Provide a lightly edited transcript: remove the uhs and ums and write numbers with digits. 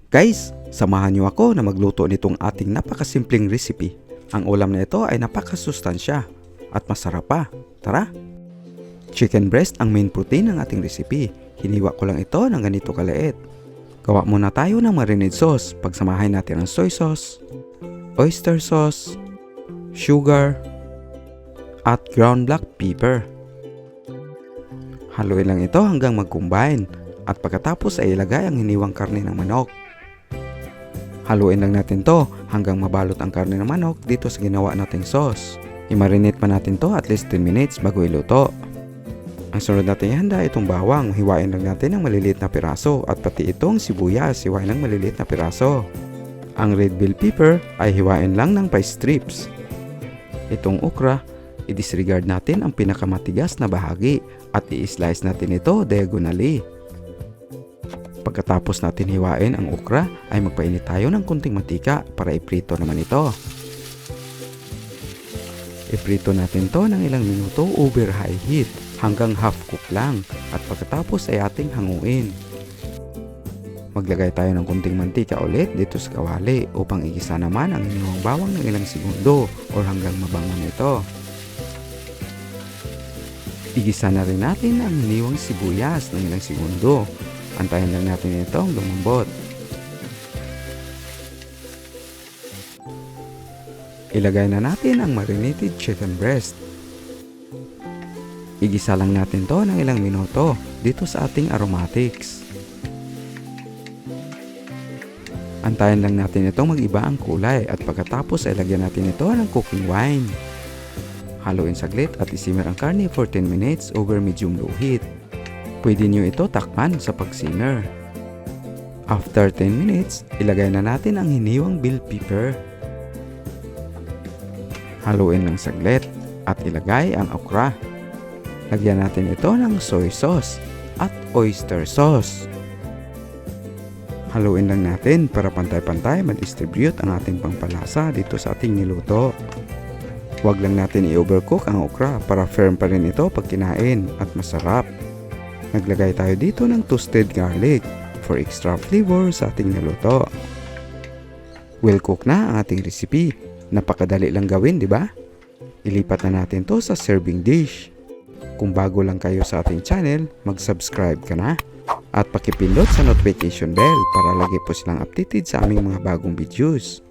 Guys, samahan niyo ako na magluto nitong ating napakasimpleng recipe. Ang ulam na ito ay napakasustansya at masarap pa. Tara! Chicken breast ang main protein ng ating recipe. Hiniwa ko lang ito ng ganito kaliit. Gawa muna tayo ng marinade sauce. Pagsamahin natin ang soy sauce, oyster sauce, sugar, at ground black pepper. Haluin lang ito hanggang mag-combine at pagkatapos ay ilagay ang hiniwang karne ng manok. Haluin lang natin to hanggang mabalot ang karne ng manok dito sa ginawa nating sauce. I-marinate pa natin to at least 10 minutes bago iluto. Ang sunod natin ihanda itong bawang, hiwain lang natin ng maliliit na piraso at pati itong sibuyas, hiwain ng maliliit na piraso. Ang red bell pepper ay hiwain lang ng pie strips. Itong okra, i-disregard natin ang pinakamatigas na bahagi at i-slice natin ito diagonally. Pagkatapos natin hiwain ang okra ay magpainit tayo ng kunting mantika para iprito naman ito. Iprito natin to ng ilang minuto over high heat hanggang half cook lang at pagkatapos ay ating hanguin. Maglagay tayo ng kunting mantika ulit dito sa kawali upang igisa naman ang hiniwang bawang ng ilang segundo o hanggang mabango nito. Igisa na rin natin ang hiniwang sibuyas ng ilang segundo. Antayin lang natin itong lumambot. Ilagay na natin ang marinated chicken breast. Igisa lang natin to ng ilang minuto dito sa ating aromatics. Antayin lang natin itong mag-iba ang kulay at pagkatapos ay lagyan natin ito ng cooking wine. Haluin saglit at isimmer ang karne for 10 minutes over medium low heat. Pwede nyo ito takpan sa pag-simmer. After 10 minutes, ilagay na natin ang hiniwang bell pepper. Haluin lang saglit at ilagay ang okra. Lagyan natin ito ng soy sauce at oyster sauce. Haluin lang natin para pantay-pantay ma-distribute ang ating pampalasa dito sa ating niluto. Huwag lang natin i-overcook ang okra para firm pa rin ito pag kinain at masarap. Naglagay tayo dito ng toasted garlic for extra flavor sa ating niluto. Well cook na ang ating recipe. Napakadali lang gawin, di ba? Ilipat na natin to sa serving dish. Kung bago lang kayo sa ating channel, mag-subscribe ka na. At pakipindot sa notification bell para lagi po silang updated sa aming mga bagong videos.